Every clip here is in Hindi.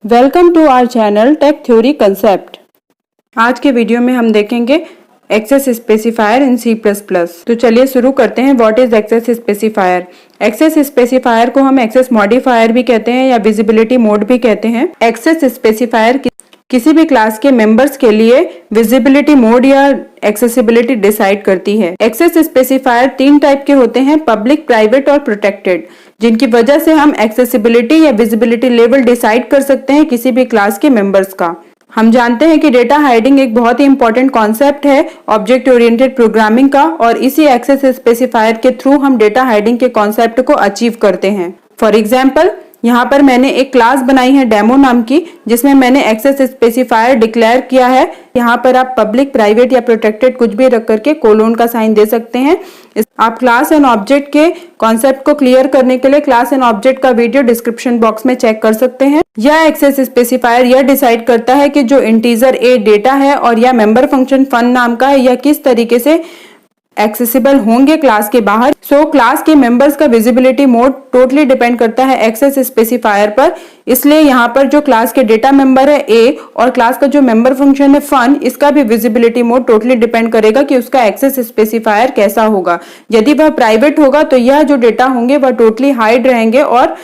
Welcome to our channel tech theory concept. आज के वीडियो में हम देखेंगे access specifier in C plus plus. तो चलिए शुरू करते हैं। What is access specifier? Access specifier को हम एक्सेस मॉडिफायर भी कहते हैं या विजिबिलिटी मोड भी कहते हैं। एक्सेस स्पेसिफायर किसी भी क्लास के मेंबर्स के लिए विजिबिलिटी मोड या एक्सेसिबिलिटी डिसाइड करती है। एक्सेस स्पेसिफायर तीन टाइप के होते हैं, पब्लिक, प्राइवेट और प्रोटेक्टेड, जिनकी वजह से हम एक्सेसिबिलिटी या विजिबिलिटी लेवल डिसाइड कर सकते हैं किसी भी क्लास के मेंबर्स का। हम जानते हैं कि डेटा हाइडिंग एक बहुत ही इंपॉर्टेंट कॉन्सेप्ट है ऑब्जेक्ट ओरिएंटेड प्रोग्रामिंग का, और इसी एक्सेस स्पेसिफायर के थ्रू हम डेटा हाइडिंग के कॉन्सेप्ट को अचीव करते हैं। फॉर एग्जाम्पल, यहाँ पर मैंने एक क्लास बनाई है डेमो नाम की, जिसमें मैंने एक्सेस स्पेसिफायर डिक्लेयर किया है। यहाँ पर आप पब्लिक, प्राइवेट या प्रोटेक्टेड कुछ भी रख करके कोलोन का साइन दे सकते हैं। आप क्लास एंड ऑब्जेक्ट के कॉन्सेप्ट को क्लियर करने के लिए क्लास एंड ऑब्जेक्ट का वीडियो डिस्क्रिप्शन बॉक्स में चेक कर सकते हैं। यह एक्सेस स्पेसिफायर यह डिसाइड करता है कि जो इंटीजर ए डेटा है और या मेंबर फंक्शन फन नाम का है, यह किस तरीके से एक्सेसिबल होंगे क्लास के बाहर। क्लास के मेंबर्स का विजिबिलिटी मोड टोटली डिपेंड करता है एक्सेस स्पेसिफायर पर। इसलिए यहाँ पर जो क्लास के डेटा मेंबर है ए और क्लास का जो मेंबर फंक्शन है फन, इसका भी विजिबिलिटी मोड टोटली डिपेंड करेगा कि उसका एक्सेस स्पेसिफायर कैसा होगा। यदि वह प्राइवेट होगा तो यह जो डेटा होंगे वह टोटली हाइड रहेंगे और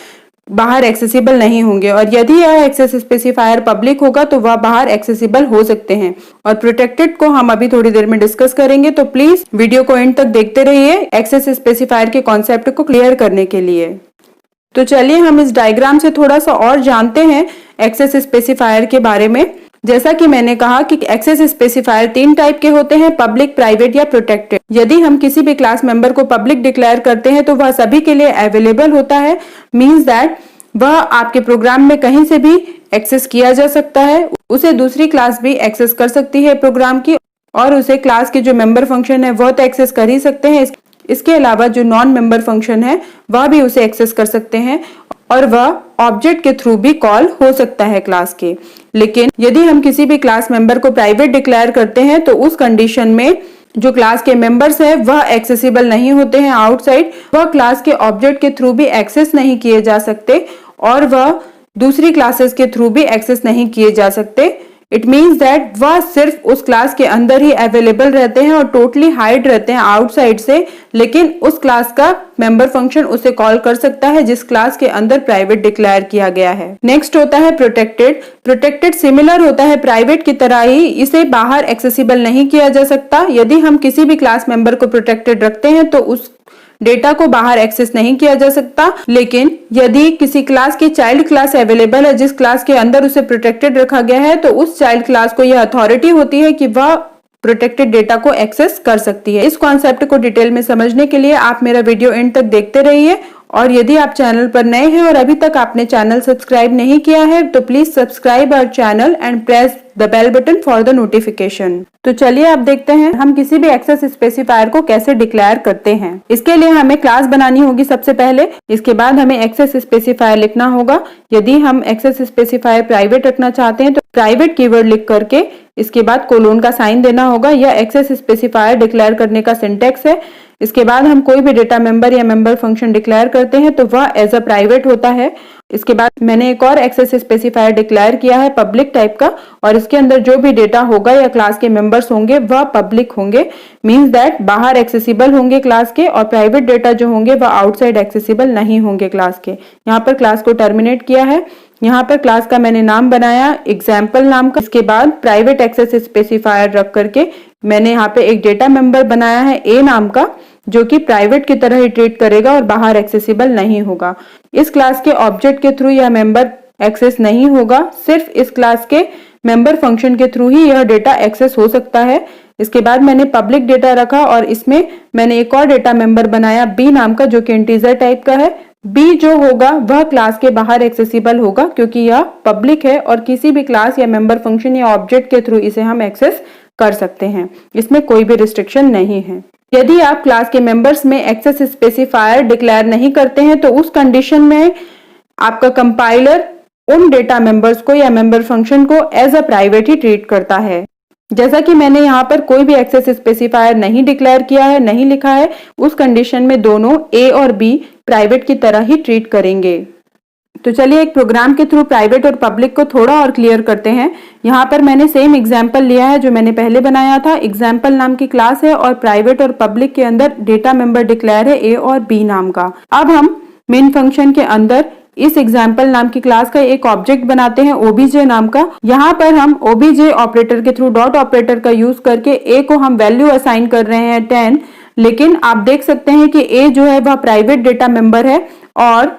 बाहर एक्सेसिबल नहीं होंगे, और यदि यह एक्सेस स्पेसिफायर पब्लिक होगा तो वह बाहर एक्सेसिबल हो सकते हैं। और प्रोटेक्टेड को हम अभी थोड़ी देर में डिस्कस करेंगे, तो प्लीज वीडियो को एंड तक देखते रहिए एक्सेस स्पेसिफायर के कॉन्सेप्ट को क्लियर करने के लिए। तो चलिए हम इस डायग्राम से थोड़ा सा और जानते हैं एक्सेस स्पेसिफायर के बारे में। जैसा कि मैंने कहा कि एक्सेस स्पेसिफायर तीन टाइप के होते हैं, पब्लिक, प्राइवेट या प्रोटेक्टेड। यदि हम किसी भी क्लास मेंबर को पब्लिक डिक्लेयर करते हैं तो वह सभी के लिए अवेलेबल होता है, मींस दैट वह आपके प्रोग्राम में कहीं से भी एक्सेस किया जा सकता है। उसे दूसरी क्लास भी एक्सेस कर सकती है प्रोग्राम की, और उसे क्लास के जो मेंबर फंक्शन है वह तो एक्सेस कर ही सकते हैं, इसके अलावा जो नॉन मेंबर फंक्शन है वह भी उसे एक्सेस कर सकते हैं, और वह ऑब्जेक्ट के थ्रू भी कॉल हो सकता है क्लास के। लेकिन यदि हम किसी भी क्लास मेंबर को प्राइवेट डिक्लेयर करते हैं तो उस कंडीशन में जो क्लास के मेंबर्स है वह एक्सेसिबल नहीं होते हैं आउटसाइड, वह क्लास के ऑब्जेक्ट के थ्रू भी एक्सेस नहीं किए जा सकते और वह दूसरी क्लासेस के थ्रू भी एक्सेस नहीं किए जा सकते। इट मीन्स दैट वह सिर्फ उस क्लास के अंदर ही अवेलेबल रहते हैं और टोटली हाइड रहते हैं आउटसाइड से, लेकिन उस क्लास का मेंबर फंक्शन उसे कॉल कर सकता है जिस क्लास के अंदर प्राइवेट डिक्लेयर किया गया है। नेक्स्ट होता है प्रोटेक्टेड। प्रोटेक्टेड सिमिलर होता है प्राइवेट की तरह ही, इसे बाहर एक्सेसिबल नहीं किया जा सकता। यदि हम किसी भी क्लास मेंबर को प्रोटेक्टेड रखते हैं तो उस डेटा को बाहर एक्सेस नहीं किया जा सकता, लेकिन यदि किसी क्लास की चाइल्ड क्लास अवेलेबल है जिस क्लास के अंदर उसे प्रोटेक्टेड रखा गया है, तो उस चाइल्ड क्लास को यह अथॉरिटी होती है कि वह प्रोटेक्टेड डेटा को एक्सेस कर सकती है। इस कॉन्सेप्ट को डिटेल में समझने के लिए आप मेरा वीडियो एंड तक देखते रहिए, और यदि आप चैनल पर नए हैं और अभी तक आपने चैनल सब्सक्राइब नहीं किया है तो please subscribe our channel and press the bell button for the notification. तो चलिए आप देखते हैं हम किसी भी एक्सेस स्पेसिफायर को कैसे डिक्लेयर करते हैं। इसके लिए हमें क्लास बनानी होगी सबसे पहले, इसके बाद हमें एक्सेस स्पेसिफायर लिखना होगा। यदि हम एक्सेस स्पेसिफायर प्राइवेट रखना चाहते हैं तो प्राइवेट कीवर्ड लिख करके इसके बाद कोलोन का साइन देना होगा। यह एक्सेस स्पेसिफायर डिक्लेयर करने का सिंटेक्स है। इसके बाद हम कोई भी डेटा मेंबर या मेंबर फंक्शन डिक्लेयर करते हैं तो वह एज अ प्राइवेट होता है। इसके बाद मैंने एक और एक्सेस स्पेसिफायर डिक्लेयर किया है पब्लिक टाइप का, और इसके अंदर जो भी डेटा होगा या क्लास के मेंबर्स होंगे वह पब्लिक होंगे, मींस दैट बाहर एक्सेसिबल होंगे क्लास के, और प्राइवेट डेटा जो होंगे वह आउटसाइड एक्सेसिबल नहीं होंगे क्लास के। यहाँ पर क्लास को टर्मिनेट किया है। यहाँ पर क्लास का मैंने नाम बनाया एग्जाम्पल नाम का। इसके बाद प्राइवेट एक्सेस स्पेसिफायर रख करके मैंने यहाँ पे एक डेटा मेंबर बनाया है ए नाम का, जो कि प्राइवेट की तरह ही ट्रीट करेगा और बाहर एक्सेसिबल नहीं होगा। इस क्लास के ऑब्जेक्ट के थ्रू यह मेंबर एक्सेस नहीं होगा, सिर्फ इस क्लास के मेंबर फंक्शन के थ्रू ही यह डेटा एक्सेस हो सकता है। इसके बाद मैंने पब्लिक डेटा रखा और इसमें मैंने एक और डेटा मेंबर बनाया बी नाम का, जो कि इंटीजर टाइप का है। बी जो होगा वह क्लास के बाहर एक्सेसिबल होगा क्योंकि यह पब्लिक है और किसी भी क्लास या मेंबर फंक्शन या ऑब्जेक्ट के थ्रू इसे हम एक्सेस कर सकते हैं, इसमें कोई भी रिस्ट्रिक्शन नहीं है। यदि आप क्लास के मेंबर्स में एक्सेस स्पेसिफायर डिक्लेयर नहीं करते हैं तो उस कंडीशन में आपका कंपाइलर उन डेटा मेंबर्स को या मेंबर फंक्शन को एज अ प्राइवेट ही ट्रीट करता है। जैसा कि मैंने यहाँ पर कोई भी एक्सेस स्पेसिफायर नहीं डिक्लेयर किया है, नहीं लिखा है, उस कंडीशन में दोनों ए और बी प्राइवेट की तरह ही ट्रीट करेंगे। तो चलिए एक प्रोग्राम के थ्रू प्राइवेट और पब्लिक को थोड़ा और क्लियर करते हैं। यहाँ पर मैंने सेम एग्जाम्पल लिया है जो मैंने पहले बनाया था। एग्जाम्पल नाम की क्लास है और प्राइवेट और पब्लिक के अंदर डेटा मेंबर डिक्लेयर है ए और बी नाम का। अब हम मेन फंक्शन के अंदर इस एग्जाम्पल नाम की क्लास का एक ऑब्जेक्ट बनाते हैं ओबीजे नाम का। यहाँ पर हम ओबीजे ऑपरेटर के थ्रू डॉट ऑपरेटर का यूज करके ए को हम वैल्यू असाइन कर रहे हैं 10, लेकिन आप देख सकते हैं कि ए जो है वह प्राइवेट डेटा मेंबर है और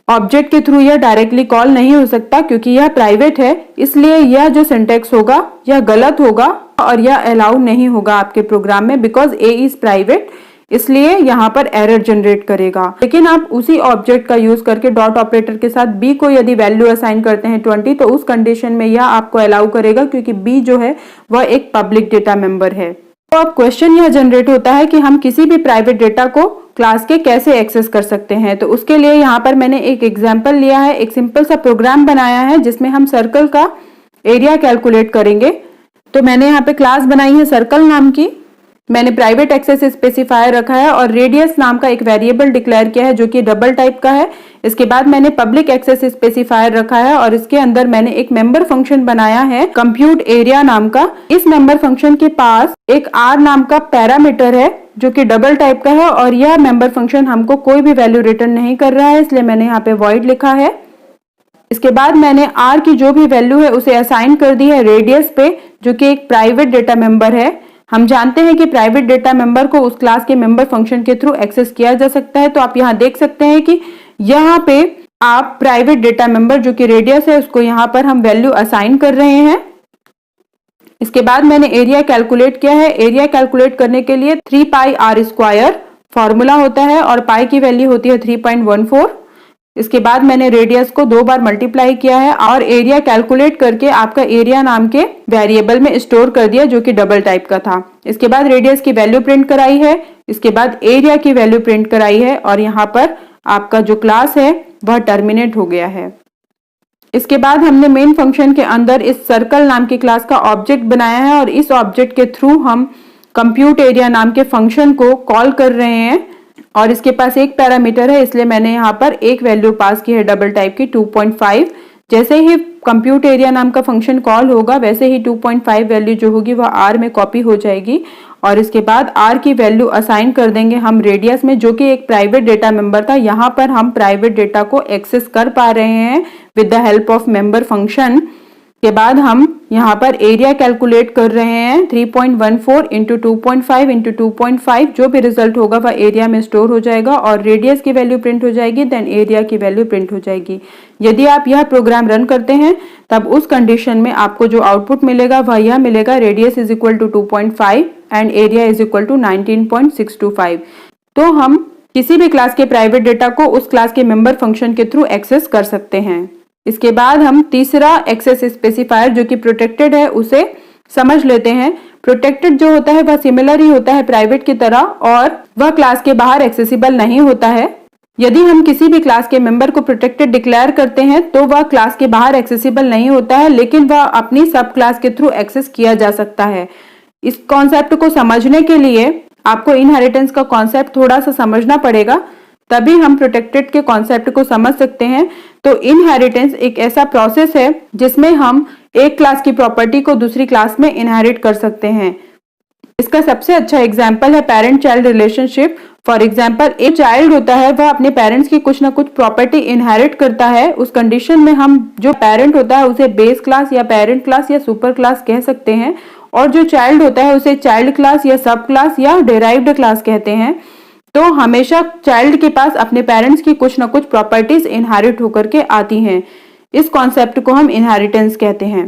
ऑब्जेक्ट के थ्रू यह डायरेक्टली कॉल नहीं हो सकता क्योंकि यह प्राइवेट है। इसलिए यह जो सिंटैक्स होगा यह गलत होगा और यह अलाउ नहीं होगा आपके प्रोग्राम में, बिकॉज ए इज प्राइवेट, इसलिए यहाँ पर एरर जनरेट करेगा। लेकिन आप उसी ऑब्जेक्ट का यूज करके डॉट ऑपरेटर के साथ बी को यदि वैल्यू असाइन करते हैं 20, तो उस कंडीशन में यह आपको अलाउ करेगा क्योंकि बी जो है वह एक पब्लिक डेटा मेंबर है। तो अब क्वेश्चन यह जनरेट होता है कि हम किसी भी प्राइवेट डेटा को क्लास के कैसे एक्सेस कर सकते हैं। तो उसके लिए यहाँ पर मैंने एक एग्जाम्पल लिया है, एक सिंपल सा प्रोग्राम बनाया है जिसमें हम सर्कल का एरिया कैलकुलेट करेंगे। तो मैंने यहाँ पे क्लास बनाई है सर्कल नाम की, मैंने प्राइवेट एक्सेस स्पेसिफायर रखा है और रेडियस नाम का एक वेरिएबल डिक्लेयर किया है जो कि डबल टाइप का है। इसके बाद मैंने पब्लिक एक्सेस स्पेसिफायर रखा है और इसके अंदर मैंने एक मेंबर फंक्शन बनाया है कंप्यूट एरिया नाम का। इस मेंबर फंक्शन के पास एक आर नाम का पैरामीटर है जो कि डबल टाइप का है और यह मेंबर फंक्शन हमको कोई भी वैल्यू रिटर्न नहीं कर रहा है, इसलिए मैंने यहाँ पे वॉइड लिखा है। इसके बाद मैंने आर की जो भी वैल्यू है उसे असाइन कर दी है रेडियस पे, जो कि एक प्राइवेट डेटा मेंबर है। हम जानते हैं कि प्राइवेट डेटा मेंबर को उस क्लास के मेंबर फंक्शन के थ्रू एक्सेस किया जा सकता है। तो आप यहाँ देख सकते हैं कि यहाँ पे आप प्राइवेट डेटा मेंबर जो कि रेडियस है उसको यहाँ पर हम वैल्यू असाइन कर रहे हैं। इसके बाद मैंने एरिया कैलकुलेट किया है। एरिया कैलकुलेट करने के लिए 3 पाई आर स्क्वायर फॉर्मूला होता है और पाई की वैल्यू होती है 3.14। इसके बाद मैंने रेडियस को 2 बार मल्टीप्लाई किया है और एरिया कैलकुलेट करके आपका एरिया नाम के वेरिएबल में स्टोर कर दिया जो कि डबल टाइप का था। इसके बाद रेडियस की वैल्यू प्रिंट कराई है, इसके बाद एरिया की वैल्यू प्रिंट कराई है और यहाँ पर आपका जो क्लास है वह टर्मिनेट हो गया है। इसके बाद हमने मेन फंक्शन के अंदर इस सर्कल नाम की क्लास का ऑब्जेक्ट बनाया है और इस ऑब्जेक्ट के थ्रू हम कंप्यूट एरिया नाम के फंक्शन को कॉल कर रहे हैं और इसके पास एक पैरामीटर है, इसलिए मैंने यहाँ पर एक वैल्यू पास की है डबल टाइप की 2.5। जैसे ही कंप्यूट एरिया नाम का फंक्शन कॉल होगा वैसे ही 2.5 वैल्यू जो होगी वह आर में कॉपी हो जाएगी और इसके बाद आर की वैल्यू असाइन कर देंगे हम रेडियस में जो कि एक प्राइवेट डेटा मेंबर था। यहाँ पर हम प्राइवेट डेटा को एक्सेस कर पा रहे हैं with the help of member function. के बाद हम यहाँ पर एरिया कैलकुलेट कर रहे हैं 3.14 इंटू 2.5 इंटू 2.5, जो भी रिजल्ट होगा वह एरिया में स्टोर हो जाएगा और रेडियस की वैल्यू प्रिंट हो जाएगी, देन एरिया की वैल्यू प्रिंट हो जाएगी। यदि आप यह प्रोग्राम रन करते हैं तब उस कंडीशन में आपको जो आउटपुट मिलेगा वह यह मिलेगा, radius is equal to 2.5 and area is equal to 19.625। तो हम किसी भी क्लास के प्राइवेट डेटा को उस क्लास के मेंबर फंक्शन के थ्रू एक्सेस कर सकते हैं। इसके बाद हम तीसरा एक्सेस स्पेसिफायर जो कि प्रोटेक्टेड है उसे समझ लेते हैं। प्रोटेक्टेड जो होता है वह सिमिलर ही होता है प्राइवेट की तरह और वह क्लास के बाहर एक्सेसिबल नहीं होता है। यदि हम किसी भी क्लास के मेंबर को प्रोटेक्टेड डिक्लेयर करते हैं तो वह क्लास के बाहर एक्सेसिबल नहीं होता है, लेकिन वह अपनी सब क्लास के थ्रू एक्सेस किया जा सकता है। इस कॉन्सेप्ट को समझने के लिए आपको इनहेरिटेंस का कॉन्सेप्ट थोड़ा सा समझना पड़ेगा, तभी हम प्रोटेक्टेड के कॉन्सेप्ट को समझ सकते हैं। तो इनहेरिटेंस एक ऐसा प्रोसेस है जिसमें हम एक क्लास की प्रॉपर्टी को दूसरी क्लास में इनहेरिट कर सकते हैं। इसका सबसे अच्छा एग्जाम्पल है parent child relationship. For example, एक चाइल्ड होता है वह अपने पेरेंट्स की कुछ ना कुछ प्रॉपर्टी इनहेरिट करता है। उस कंडीशन में हम जो पेरेंट होता है उसे बेस क्लास या पेरेंट क्लास या सुपर क्लास कह सकते हैं और जो चाइल्ड होता है उसे चाइल्ड क्लास या सब क्लास या डेराइव्ड क्लास कहते हैं। तो हमेशा चाइल्ड के पास अपने पेरेंट्स की कुछ ना कुछ प्रॉपर्टीज इनहेरिट होकर के आती हैं। इस कॉन्सेप्ट को हम इनहेरिटेंस कहते हैं।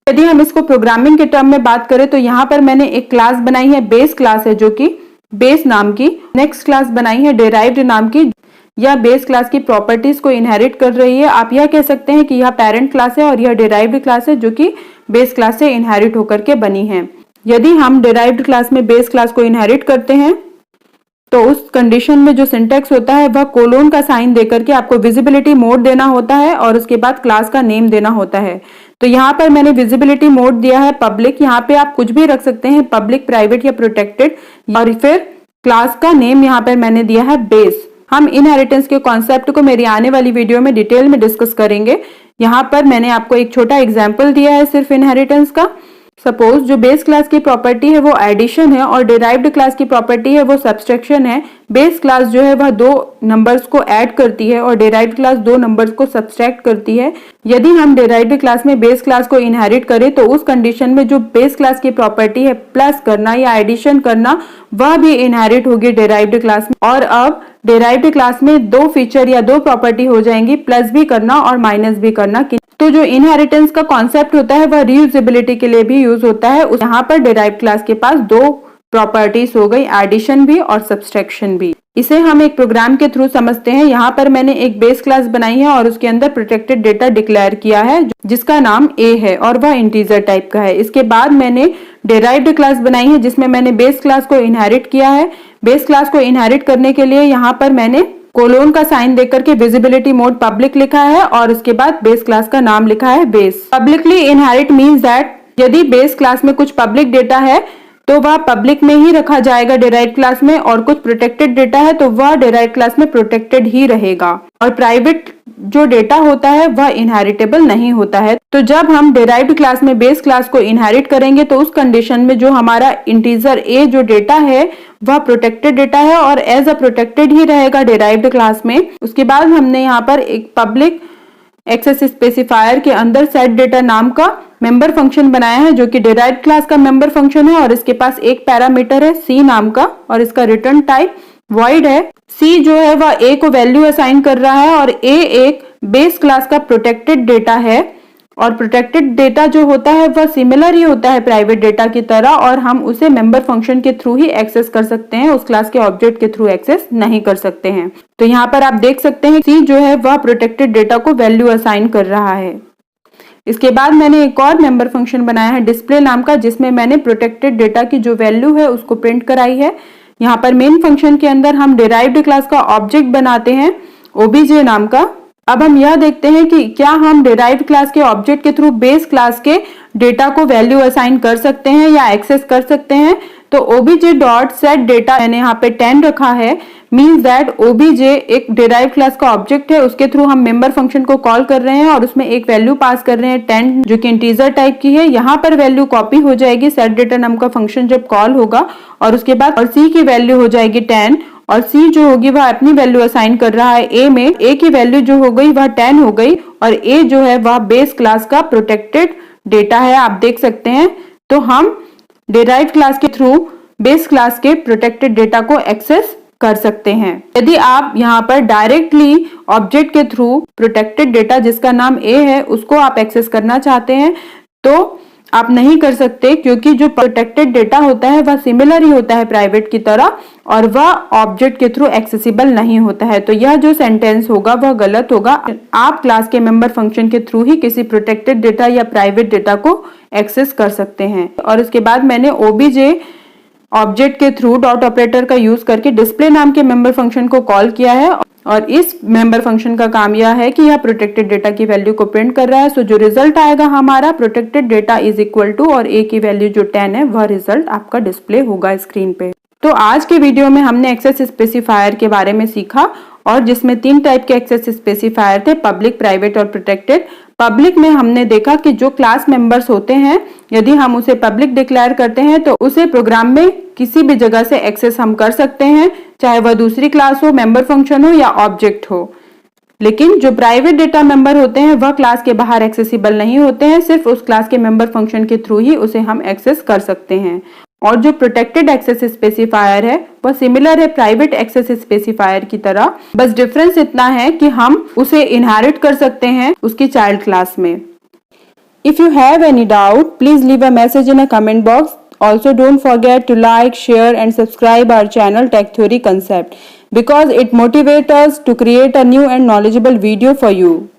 यदि हम इसको प्रोग्रामिंग के टर्म में बात करें तो यहाँ पर मैंने एक क्लास बनाई है, बेस क्लास है जो कि बेस नाम की। नेक्स्ट क्लास बनाई है डेराइव्ड नाम की, यह बेस क्लास की प्रॉपर्टीज को इनहेरिट कर रही है। आप यह कह सकते हैं कि यह पेरेंट क्लास है और यह डेराइव्ड क्लास है जो कि बेस क्लास से इनहेरिट होकर के बनी है। यदि हम डेराइव्ड क्लास में बेस क्लास को इनहेरिट करते हैं तो उस कंडीशन में जो सिंटैक्स होता है वह कोलोन का साइन देकर के आपको विजिबिलिटी मोड देना होता है और उसके बाद क्लास का नेम देना होता है। तो यहाँ पर मैंने विजिबिलिटी मोड दिया है पब्लिक, यहाँ पे आप कुछ भी रख सकते हैं, पब्लिक, प्राइवेट या प्रोटेक्टेड, और फिर क्लास का नेम यहाँ पर मैंने दिया है बेस। हम इनहेरिटेंस के कॉन्सेप्ट को मेरी आने वाली वीडियो में डिटेल में डिस्कस करेंगे। यहाँ पर मैंने आपको एक छोटा एग्जाम्पल दिया है सिर्फ इनहेरिटेंस का। सपोज जो बेस क्लास की प्रॉपर्टी है वो एडिशन है और डिराइव्ड क्लास की प्रॉपर्टी है वो सब्सट्रैक्शन है। बेस क्लास जो है वह दो नंबर्स को ऐड करती है और डिराइव्ड क्लास दो नंबर्स को सब्सट्रैक्ट करती है। यदि हम डिराइव्ड क्लास में बेस क्लास को इनहेरिट करें तो उस कंडीशन में जो बेस क्लास की प्रॉपर्टी है प्लस करना या एडिशन करना वह भी इनहेरिट होगी डिराइव्ड क्लास में। और अब डिराइव्ड क्लास में दो फीचर या दो प्रॉपर्टी हो जाएंगी, प्लस भी करना और माइनस भी करना। तो जो इनहेरिटेंस का कॉन्सेप्ट होता है वह रीयूजेबिलिटी के लिए भी यूज होता है। यहाँ पर डिराइव्ड क्लास के पास दो प्रॉपर्टीज हो गई, एडिशन भी और सब्सट्रैक्शन भी। इसे हम एक प्रोग्राम के थ्रू समझते हैं। यहाँ पर मैंने एक बेस क्लास बनाई है और उसके अंदर प्रोटेक्टेड डेटा डिक्लेयर किया है जिसका नाम a है और वह इंटीजर टाइप का है। इसके बाद मैंने डिराइव्ड क्लास बनाई है जिसमें मैंने बेस क्लास को इनहेरिट किया है। बेस क्लास को इनहेरिट करने के लिए यहाँ पर मैंने कोलोन का साइन देकर के विजिबिलिटी मोड पब्लिक लिखा है और उसके बाद बेस क्लास का नाम लिखा है base. Publicly inherit means that यदि बेस क्लास में कुछ पब्लिक डेटा है तो वह पब्लिक में ही रखा जाएगा डिराइव्ड क्लास में, और कुछ प्रोटेक्टेड डेटा है तो वह डिराइव्ड क्लास में प्रोटेक्टेड ही रहेगा। और प्राइवेट जो डेटा होता है वह इनहेरिटेबल नहीं होता है। तो जब हम डिराइव्ड क्लास में बेस क्लास को इनहेरिट करेंगे तो उस कंडीशन में जो हमारा इंटीजर a जो डेटा है वह प्रोटेक्टेड डेटा है और एज अ प्रोटेक्टेड ही रहेगा डिराइव्ड क्लास में। उसके बाद हमने यहाँ पर एक पब्लिक एक्सेस स्पेसिफायर के अंदर सेट डेटा नाम का मेंबर फंक्शन बनाया है जो कि डिराइव्ड क्लास का मेंबर फंक्शन है और इसके पास एक पैरामीटर है c नाम का और इसका रिटर्न टाइप वॉइड है। c जो है वह a को वैल्यू असाइन कर रहा है और a एक बेस क्लास का प्रोटेक्टेड डेटा है और प्रोटेक्टेड डेटा जो होता है वह सिमिलर ही होता है प्राइवेट डेटा की तरह और हम उसे मेंबर फंक्शन के थ्रू ही एक्सेस कर सकते हैं, उस क्लास के ऑब्जेक्ट के थ्रू एक्सेस नहीं कर सकते हैं। तो यहाँ पर आप देख सकते हैं c जो है वह प्रोटेक्टेड डेटा को वैल्यू असाइन कर रहा है। इसके बाद मैंने एक और मेंबर फंक्शन बनाया है डिस्प्ले नाम का जिसमें मैंने प्रोटेक्टेड डेटा की जो वैल्यू है उसको प्रिंट कराई है। यहाँ पर मेन फंक्शन के अंदर हम डिराइव्ड क्लास का ऑब्जेक्ट बनाते हैं obj नाम का। अब हम यह देखते हैं कि क्या हम डिराइव्ड क्लास के ऑब्जेक्ट के थ्रू बेस क्लास के डेटा को वैल्यू असाइन कर सकते हैं या एक्सेस कर सकते हैं। तो obj डॉट सेट डेटा मैंने यहाँ पे 10 रखा है, मीन्स दैट obj एक डिराइव्ड क्लास का ऑब्जेक्ट है, उसके थ्रू हम मेंबर फंक्शन को कॉल कर रहे हैं और उसमें एक वैल्यू पास कर रहे हैं 10 जो कि इंटीजर टाइप की है। यहाँ पर वैल्यू कॉपी हो जाएगी सेट डेटा नाम का फंक्शन जब कॉल होगा और उसके बाद और c की वैल्यू हो जाएगी 10 और c जो होगी वह अपनी वैल्यू असाइन कर रहा है a में। a की वैल्यू जो हो गई वह 10 हो गई और a जो है वह बेस क्लास का प्रोटेक्टेड डेटा है, आप देख सकते हैं। तो हम डिराइव्ड क्लास के थ्रू बेस क्लास के प्रोटेक्टेड डेटा को एक्सेस कर सकते हैं। यदि आप यहाँ पर डायरेक्टली ऑब्जेक्ट के थ्रू प्रोटेक्टेड डेटा जिसका नाम a है उसको आप एक्सेस करना चाहते हैं तो आप नहीं कर सकते, क्योंकि जो प्रोटेक्टेड डेटा होता है वह सिमिलर ही होता है प्राइवेट की तरह और वह ऑब्जेक्ट के थ्रू एक्सेसिबल नहीं होता है। तो यह जो सेंटेंस होगा वह गलत होगा। आप क्लास के मेंबर फंक्शन के थ्रू ही किसी प्रोटेक्टेड डेटा या प्राइवेट डेटा को एक्सेस कर सकते हैं। और उसके बाद मैंने obj ऑब्जेक्ट के थ्रू डॉट ऑपरेटर का यूज करके डिस्प्ले नाम के मेंबर फंक्शन को कॉल किया है और इस मेंबर फंक्शन का काम यह है कि यह प्रोटेक्टेड डेटा की वैल्यू को प्रिंट कर रहा है। सो जो रिजल्ट आएगा हमारा protected data is equal to और a की वैल्यू जो 10 है वह रिजल्ट आपका डिस्प्ले होगा स्क्रीन पे। तो आज के वीडियो में हमने एक्सेस स्पेसिफायर के बारे में सीखा और जिसमें 3 टाइप के एक्सेस स्पेसिफायर थे, पब्लिक, प्राइवेट और प्रोटेक्टेड। पब्लिक में हमने देखा कि जो क्लास मेंबर्स होते हैं यदि हम उसे पब्लिक डिक्लेयर करते हैं तो उसे प्रोग्राम में किसी भी जगह से एक्सेस हम कर सकते हैं, चाहे वह दूसरी क्लास हो, मेंबर फंक्शन हो या ऑब्जेक्ट हो। लेकिन जो प्राइवेट डेटा मेंबर होते हैं वह क्लास के बाहर एक्सेसिबल नहीं होते हैं, सिर्फ उस क्लास के मेंबर फंक्शन के थ्रू ही उसे हम एक्सेस कर सकते हैं। और जो प्रोटेक्टेड एक्सेस स्पेसिफायर है वह सिमिलर है प्राइवेट एक्सेस स्पेसिफायर की तरह, बस डिफरेंस इतना है कि हम उसे इनहेरिट कर सकते हैं उसकी चाइल्ड क्लास में। If you have any doubt, please leave a message in a comment box. Also, don't forget to like, share and subscribe our channel Tech Theory Concept because it motivates us to create a new and knowledgeable video for you.